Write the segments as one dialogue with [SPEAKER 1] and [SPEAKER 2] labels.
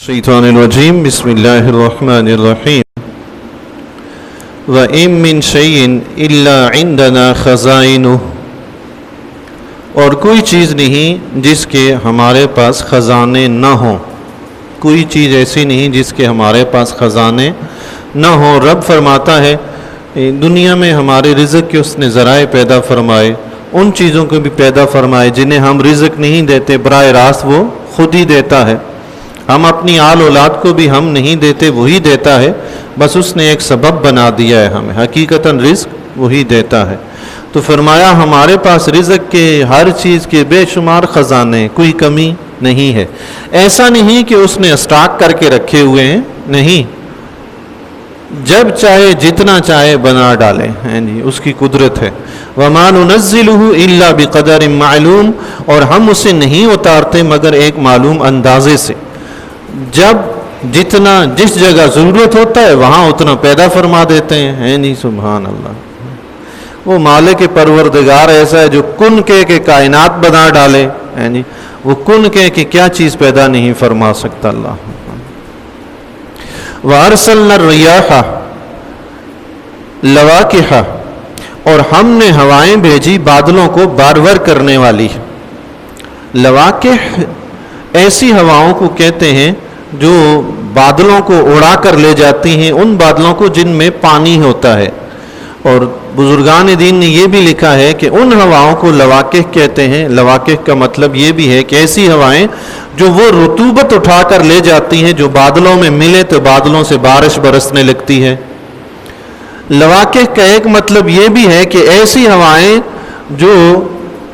[SPEAKER 1] शैतानिर्रजीम बिस्मिल्लाहिर्रहमानिर्रहीम व इम मिन शैइन इल्ला इंदना खज़ाइनुह, और कोई चीज़ नहीं जिसके हमारे पास ख़ज़ाने न हों। कोई चीज़ ऐसी नहीं जिसके हमारे पास ख़ज़ाने न हों। रब फरमाता है दुनिया में हमारे रिज़्क़ के उसने ज़राए पैदा फरमाए, उन चीज़ों को भी पैदा फरमाए जिन्हें हम रिज़्क़ नहीं देते, बराह रास्त वो खुद ही देता है। हम अपनी आल औलाद को भी हम नहीं देते, वही देता है, बस उसने एक सबब बना दिया है हमें, हकीकतन रिज़्क़ वही देता है। तो फरमाया हमारे पास रिज़्क़ के हर चीज़ के बेशुमार ख़जाने, कोई कमी नहीं है। ऐसा नहीं कि उसने स्टॉक करके रखे हुए हैं, नहीं, जब चाहे जितना चाहे बना डाले हैं जी, उसकी कुदरत है। वमा नुनज़्ज़िलुहु इल्ला बिक़दरिन मालूम, और हम उसे नहीं उतारते मगर एक मालूम अंदाजे से। जब जितना जिस जगह ज़रूरत होता है वहाँ उतना पैदा फरमा देते हैं नहीं। सुभान अल्लाह। वो मालिक परवरदिगार ऐसा है जो कुन के कायनात बना डाले है नहीं, वो कुन के क्या चीज़ पैदा नहीं फरमा सकता अल्लाह। वअरसलना रियाहा लवाकिहा, और हमने हवाएं भेजी बादलों को बारवर करने वाली। लवाकिह ऐसी हवाओं को कहते हैं जो बादलों को उड़ा कर ले जाती हैं, उन बादलों को जिनमें पानी होता है। और बुजुर्गान दीन ने यह भी लिखा है कि उन हवाओं को लवाकिह कहते हैं। लवाकिह का मतलब ये भी है कि ऐसी हवाएं जो वो रुतूबत उठा कर ले जाती हैं, जो बादलों में मिले तो बादलों से बारिश बरसने लगती है। लवाकिह का एक मतलब ये भी है कि ऐसी हवाएं जो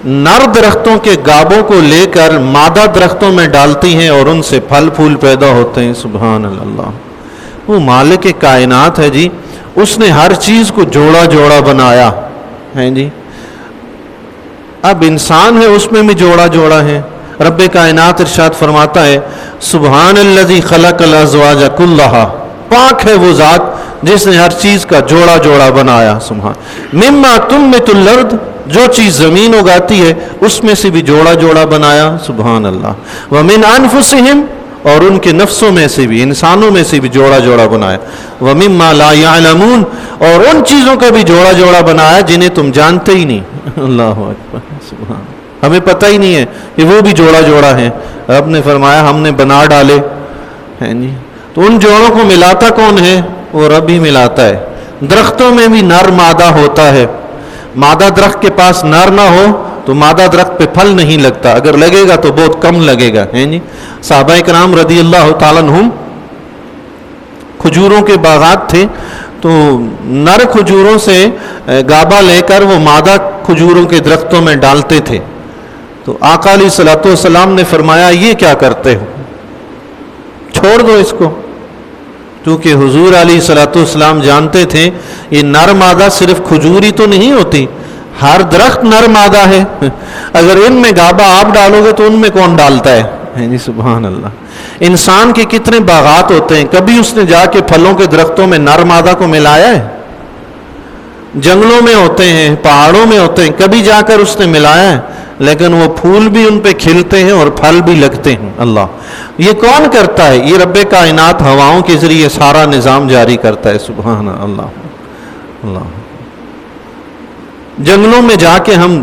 [SPEAKER 1] नर दरख्तों के गाबों को लेकर मादा दरख्तों में डालती हैं और उनसे फल फूल पैदा होते हैं। सुभान अल्लाह। वो मालिक कायनात है जी, उसने हर चीज़ को जोड़ा जोड़ा बनाया है जी। अब इंसान है उसमें भी जोड़ा जोड़ा है। रब्बे कायनात इरशाद फरमाता है सुब्हानल्लज़ी खलक़ल अज़वाज कुल्लहा, पाक है वो ज़ात जिसने हर चीज़ का जोड़ा जोड़ा बनाया। सुभान। मिम्मा तुम्मितुल अर्द, जो चीज़ ज़मीन उगाती है उसमें से भी जोड़ा जोड़ा बनाया। सुभान अल्लाह। व मिन अनफुसिहिम, और उनके नफ्सों में से भी, इंसानों में से भी जोड़ा जोड़ा बनाया। व मिम्मा ला यअलमून, और उन चीज़ों का भी जोड़ा जोड़ा बनाया जिन्हें तुम जानते ही नहीं। अल्लाहु अकबर। सुभान। हमें पता ही नहीं है कि वो भी जोड़ा जोड़ा है। रब ने फरमाया हमने बना डाले हैं जी। तो उन जोड़ों को मिलाता कौन है? वो रब ही मिलाता है। दरख्तों में भी नर मादा होता है। मादा दरख्त के पास नर ना हो तो मादा दरख्त पे फल नहीं लगता, अगर लगेगा तो बहुत कम लगेगा है जी। सहाबाए किराम रज़ियल्लाहु ताला अन्हुम खजूरों के बागात थे, तो नर खजूरों से गाबा लेकर वो मादा खजूरों के दरख्तों में डालते थे। तो आका अलैहिस्सलातु वस्सलाम ने फरमाया ये क्या करते हो, छोड़ दो इसको। क्योंकि हुजूर अलैहिस्सलातु वस्सलाम जानते थे ये नर मादा सिर्फ खजूर ही तो नहीं होती, हर दरख्त नर मादा है। अगर इनमें गाबा आप डालोगे तो उनमें कौन डालता है जी। सुभान अल्लाह। इंसान के कितने बागात होते हैं, कभी उसने जाके फलों के दरख्तों में नर मादा को मिलाया है? जंगलों में होते हैं, पहाड़ों में होते हैं, कभी जाकर उसने मिलाया है? लेकिन वो फूल भी उन पे खिलते हैं और फल भी लगते हैं। अल्लाह। ये कौन करता है? ये रब्बे कायनात हवाओं के जरिए सारा निज़ाम जारी करता है। सुभान अल्लाह। अल्लाह। जंगलों में जाके हम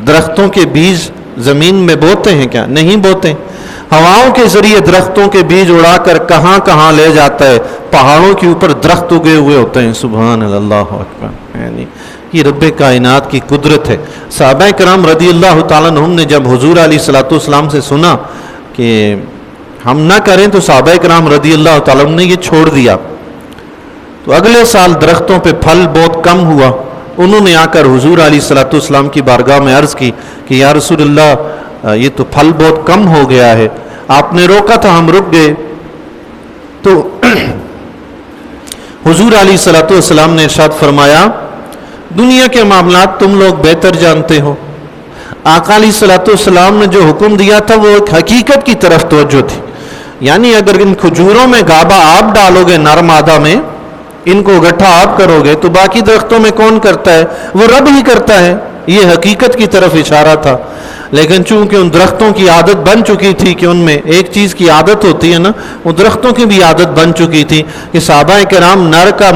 [SPEAKER 1] दरख्तों के बीज ज़मीन में बोते हैं क्या? नहीं बोते। हवाओं के जरिए दरख्तों के बीज उड़ाकर कहाँ कहाँ ले जाता है। पहाड़ों के ऊपर दरख्त उगे हुए होते हैं। सुभान अल्लाह अकबर। यानी ये रब्बे कायनात की कुदरत है। सहाबाए किराम रज़ियल्लाहु ताला अन्हुम ने जब हुजूर अलैहिस्सलातु वस्सलाम से सुना कि हम ना करें तो सहाबाए किराम रज़ियल्लाहु ताला अन्हुम ने ये छोड़ दिया। तो अगले साल दरख्तों पे फल बहुत कम हुआ। उन्होंने आकर हुजूर अलैहिस्सलातु वस्सलाम की बारगाह में अर्ज़ की कि या रसूलल्लाह ये तो फल बहुत कम हो गया है, आपने रोका था हम रुक गए। तो हुजूर अलैहिस्सलातु वस्सलाम ने इरशाद फरमाया दुनिया के मामलात तुम लोग बेहतर जानते हो। आका अलैहिस्सलातु वस्सलाम ने जो हुक्म दिया था वो एक हकीकत की तरफ तवज्जो थी। यानी अगर इन खजूरों में गाबा आप डालोगे नर मादा में, इनको इकट्ठा आप करोगे तो बाकी दरख्तों में कौन करता है? वो रब ही करता है। ये हकीकत की तरफ इशारा था। لیکن چونکہ ان درختوں کی عادت بن چکی تھی کہ ان میں ایک چیز کی عادت ہوتی ہے نا، وہ درختوں کی بھی عادت بن چکی تھی کہ صحابہ کرام نر کا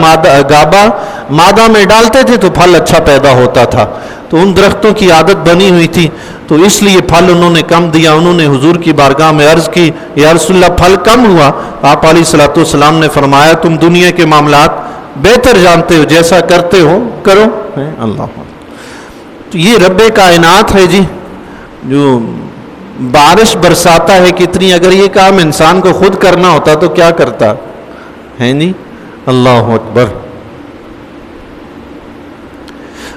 [SPEAKER 1] گابا مادہ میں ڈالتے تھے تو پھل اچھا پیدا ہوتا تھا، تو ان درختوں کی عادت بنی ہوئی تھی، تو اس لیے پھل انہوں نے کم دیا۔ انہوں نے حضور کی بارگاہ میں عرض کی، یا رسول اللہ پھل کم ہوا۔ آپ علیہ الصلوۃ والسلام نے فرمایا، تم دنیا کے معاملات بہتر جانتے ہو، جیسا کرتے ہو کرو۔ اللہ، تو یہ رب کائنات ہے جی، جو بارش برساتا ہے کتنی، اگر یہ کام انسان کو خود کرنا ہوتا تو کیا کرتا ہے جی؟ اللہ اکبر۔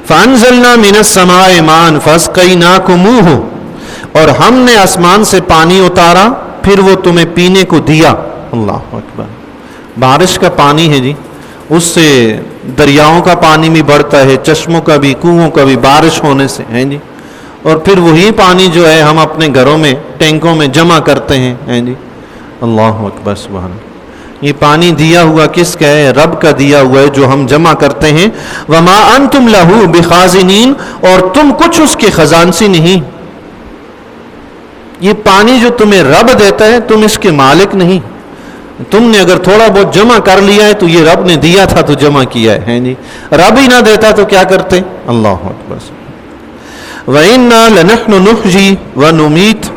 [SPEAKER 1] فَأَنزَلْنَا مِنَ السَّمَاءِ مَاءً فَاسْقَيْنَاكُمُوهُ، اور ہم نے آسمان سے پانی اتارا پھر وہ تمہیں پینے کو دیا۔ اللہ اکبر۔ بارش کا پانی ہے جی، اس سے دریاؤں کا پانی بھی بڑھتا ہے، چشموں کا بھی، کنووں کا بھی، بارش ہونے سے ہیں جی، اور پھر وہی پانی جو ہے ہم اپنے گھروں میں ٹینکوں میں جمع کرتے ہیں جی۔ اللہ اکبر، سبحان اللہ۔ یہ پانی دیا ہوا کس کا ہے؟ رب کا دیا ہوا ہے، جو ہم جمع کرتے ہیں۔ وَمَا أَنْتُمْ لَهُ بِخَازِنِينَ، اور تم کچھ اس کے خزانسی نہیں۔ یہ پانی جو تمہیں رب دیتا ہے، تم اس کے مالک نہیں۔ تم نے اگر تھوڑا بہت جمع کر لیا ہے تو یہ رب نے دیا تھا تو جمع کیا ہے جی، رب ہی نہ دیتا تو کیا کرتے؟ اللہ اکبر۔ وَإِنَّا لَنَحْنُ نُحْيِي وَنُمِيتُ،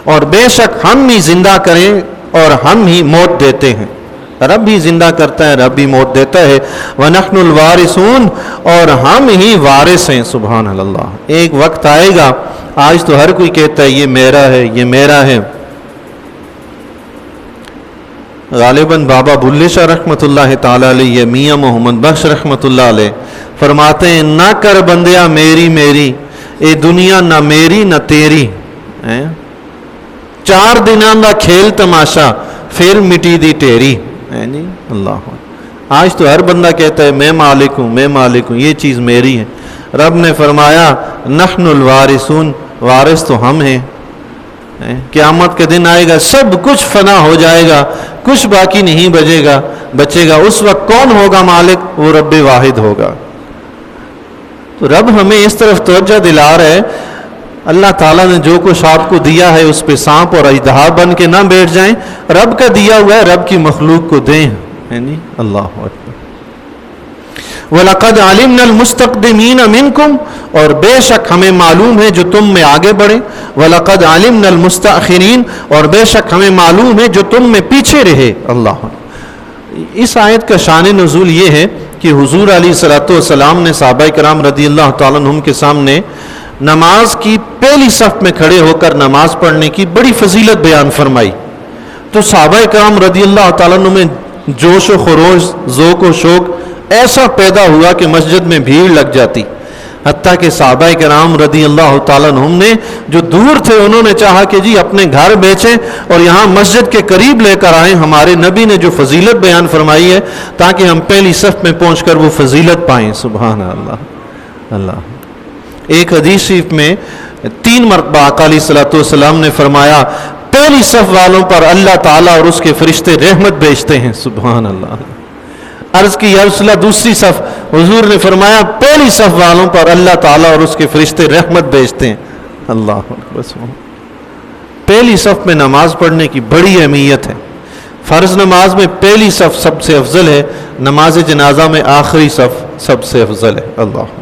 [SPEAKER 1] اور بے شک ہم ہی زندہ کریں اور ہم ہی موت دیتے ہیں۔ رب ہی زندہ کرتا ہے، رب ہی موت دیتا ہے۔ وَنَحْنُ الْوَارِثُونَ، اور ہم ہی وارث ہیں۔ سبحان اللہ۔ ایک وقت آئے گا، آج تو ہر کوئی کہتا ہے یہ میرا ہے، یہ میرا ہے۔ غالباً بابا بلے شاہ رحمۃ اللہ تعالیٰ علیہ یا میاں محمد بخش رحمۃ اللہ علیہ فرماتے ہیں، نہ کر بندیا میری میری، اے دنیا نہ میری نہ تیری، 4 دنوں دا کھیل تماشا پھر مٹی دی ٹیری۔ اللہ، آج تو ہر بندہ کہتا ہے میں مالک ہوں، میں مالک ہوں، یہ چیز میری ہے۔ رب نے فرمایا نحن الوارثون، وارث تو ہم ہیں۔ قیامت کے دن آئے گا، سب کچھ فنا ہو جائے گا، کچھ باقی نہیں بچے گا۔ اس وقت کون ہوگا مالک؟ وہ رب واحد ہوگا۔ تو رب ہمیں اس طرف توجہ دلا رہا ہے، اللہ تعالیٰ نے جو کچھ آپ کو دیا ہے اس پہ سانپ اور اژدہا بن کے نہ بیٹھ جائیں، رب کا دیا ہوا ہے، رب کی مخلوق کو دیں۔ اللہ اکبر۔ وَلَقَدْ عَلِمْنَا الْمُسْتَقْدِمِينَ مِنْكُمْ، اور بے شک ہمیں معلوم ہے جو تم میں آگے بڑھے۔ وَلَقَدْ عَلِمْنَا الْمُسْتَأْخِرِينَ، اور بے شک ہمیں معلوم ہے جو تم میں پیچھے رہے۔ اللہ، اس آیت کا شان نزول یہ ہے کہ حضور علیہ الصلوۃ والسلام نے صحابہ کرام رضی اللہ تعالیٰ عنہم کے سامنے نماز کی پہلی صف میں کھڑے ہو کر نماز پڑھنے کی بڑی فضیلت بیان فرمائی، تو صحابہ کرام رضی اللہ تعالیٰ عنہ میں جوش و خروش، ذوق و شوق ایسا پیدا ہوا کہ مسجد میں بھیڑ لگ جاتی، حتیٰ کہ صحابہ کرام رضی اللہ تعالیٰ عنہم نے جو دور تھے انہوں نے چاہا کہ جی اپنے گھر بیچیں اور یہاں مسجد کے قریب لے کر آئیں، ہمارے نبی نے جو فضیلت بیان فرمائی ہے تاکہ ہم پہلی صف میں پہنچ کر وہ فضیلت پائیں۔ سبحان اللہ۔ اللہ، ایک حدیث شریف میں 3 مرتبہ آقا علیہ الصلوۃ والسلام نے فرمایا پہلی صف والوں پر اللہ تعالیٰ اور اس کے فرشتے رحمت بھیجتے ہیں۔ سبحان اللہ۔ عرض کی یا رسول اللہ دوسری صف، حضور نے فرمایا پہلی صف والوں پر اللہ تعالیٰ اور اس کے فرشتے رحمت بھیجتے ہیں۔ اللہ اکبر۔ پہلی صف میں نماز پڑھنے کی بڑی اہمیت ہے۔ فرض نماز میں پہلی صف سب سے افضل ہے، نماز جنازہ میں آخری صف سب سے افضل ہے۔ اللہ،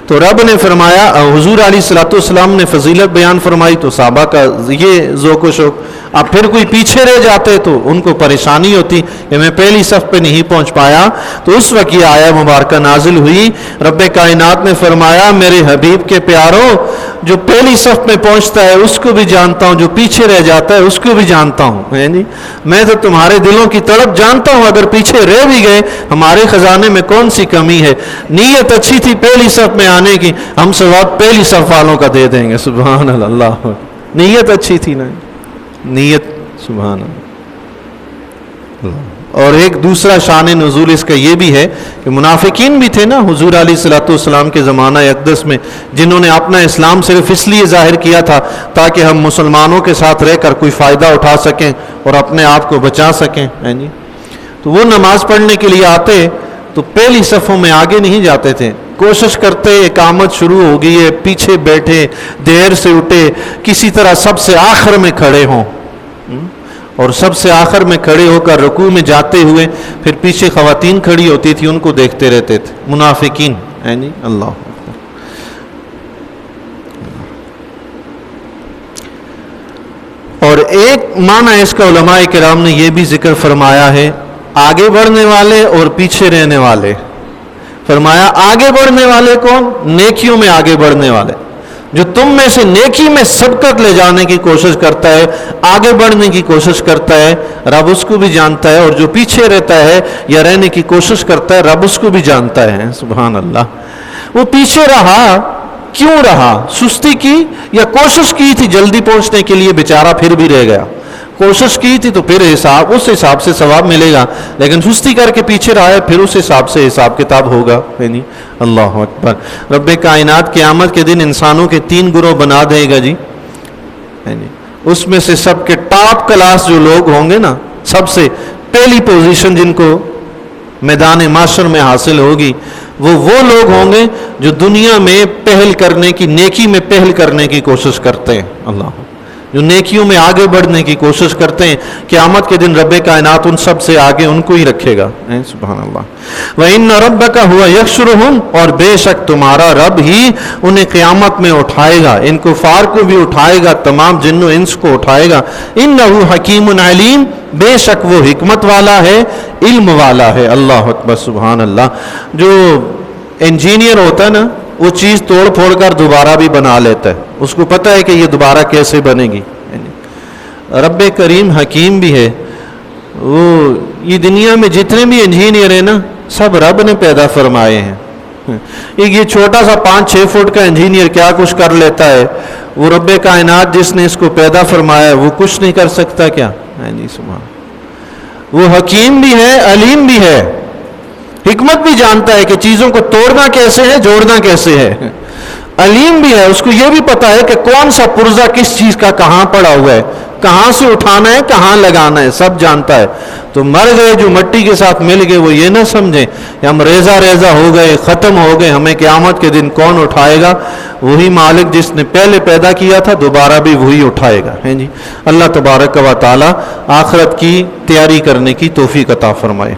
[SPEAKER 1] تو رب نے فرمایا، حضور علیہ الصلوۃ والسلام نے فضیلت بیان فرمائی تو صحابہ کا یہ ذوق و شوق۔ اب پھر کوئی پیچھے رہ جاتے تو ان کو پریشانی ہوتی کہ میں پہلی صف پہ نہیں پہنچ پایا، تو اس وقت یہ آیت مبارکہ نازل ہوئی۔ رب کائنات نے فرمایا میرے حبیب کے پیاروں، جو پہلی صف میں پہنچتا ہے اس کو بھی جانتا ہوں، جو پیچھے رہ جاتا ہے اس کو بھی جانتا ہوں۔ میں تو تمہارے دلوں کی تڑپ جانتا ہوں، اگر پیچھے رہ بھی گئے ہمارے خزانے میں کون سی کمی ہے۔ نیت اچھی تھی پہلی صف میں آنے کی، ہم ثواب پہلی صف والوں کا دے دیں گے۔ سبحان اللہ، نیت اچھی تھی نا، نیت۔ سبحان اللہ۔ اور ایک دوسرا شان نزول اس کا یہ بھی ہے کہ منافقین بھی تھے نا حضور علیہ الصلوۃ والسلام کے زمانہ اقدس میں، جنہوں نے اپنا اسلام صرف اس لیے ظاہر کیا تھا تاکہ ہم مسلمانوں کے ساتھ رہ کر کوئی فائدہ اٹھا سکیں اور اپنے آپ کو بچا سکیں۔ تو وہ نماز پڑھنے کے لیے آتے تو پہلی صفوں میں آگے نہیں جاتے تھے، कोशिश करते इकामत शुरू हो गई है, पीछे बैठे, देर से उठे, किसी तरह सबसे आखिर में खड़े हों, और सबसे आखिर में खड़े होकर रुकू में जाते हुए फिर पीछे ख़वातीन खड़ी होती थी, उनको देखते रहते थे, मुनाफिकीन है जी। अल्लाह अकबर। और एक माना इसका उलमाए किराम ने यह भी जिक्र फरमाया है, आगे बढ़ने वाले और पीछे रहने वाले। फरमाया आगे बढ़ने वाले कौन? नेकियों में आगे बढ़ने वाले, जो तुम में से नेकी में सबकत ले जाने की कोशिश करता है, आगे बढ़ने की कोशिश करता है, रब उसको भी जानता है। और जो पीछे रहता है या रहने की कोशिश करता है, रब उसको भी जानता है। सुभान अल्लाह। वो पीछे रहा, क्यों रहा? सुस्ती की या कोशिश की थी जल्दी पहुंचने के लिए, बेचारा फिर भी रह गया। कोशिश की थी तो फिर हिसाब, उस हिसाब से सवाब मिलेगा, लेकिन सुस्ती करके पीछे रहा है, फिर उस हिसाब से हिसाब किताब होगा, है नहीं। अल्लाह अकबर। रब्बे कायनात क़यामत के दिन इंसानों के 3 गिरोह बना देगा जी, है नहीं। उसमें से सबके टॉप क्लास जो लोग होंगे ना, सबसे पहली पोजीशन जिनको मैदान माशर में हासिल होगी, वो लोग होंगे जो दुनिया में पहल करने की, नेकी में पहल करने की कोशिश करते हैं। अल्लाह, जो नेकियों में आगे बढ़ने की कोशिश करते हैं, क़यामत के दिन रब्बे कायनात उन सब से आगे उनको ही रखेगा। सुभान अल्लाह। व इन्न रब्बका हुवा यहशुरुहुम, और बेशक तुम्हारा रब ही उन्हें क़यामत में उठाएगा, इन कुफार को भी उठाएगा, तमाम जिन्नो इंस को उठाएगा। इन्नहु हकीमुन अलीम, बेशक वो हिकमत वाला है, इल्म वाला है। अल्लाह अकबर। सुभान अल्लाह। जो इंजीनियर होता है ना, वो चीज़ तोड़ फोड़ कर दोबारा भी बना लेता है, उसको पता है कि ये दोबारा कैसे बनेगी। रब्बे करीम हकीम भी है। वो ये दुनिया में जितने भी इंजीनियर हैं ना, सब रब ने पैदा फरमाए हैं। ये छोटा सा 5-6 फुट का इंजीनियर क्या कुछ कर लेता है, वो रब्बे कायनात जिसने इसको पैदा फरमाया है वो कुछ नहीं कर सकता क्या? नहीं। सुभान। वो हकीम भी है, अलीम भी है, हिकमत भी जानता है कि चीज़ों को तोड़ना कैसे है, जोड़ना कैसे है। अलीम भी है, उसको यह भी पता है कि कौन सा पुर्जा किस चीज़ का कहाँ पड़ा हुआ है, कहाँ से उठाना है, कहाँ लगाना है, सब जानता है। तो मर गए जो मिट्टी के साथ मिल गए, वो ये ना समझें कि हम रेजा रेजा हो गए, ख़त्म हो गए, हमें क़यामत के दिन कौन उठाएगा? वही मालिक जिसने पहले पैदा किया था, दोबारा भी वही उठाएगा, है जी। अल्लाह तबारक व तआला आखिरत की तैयारी करने की तौफीक अता फरमाए।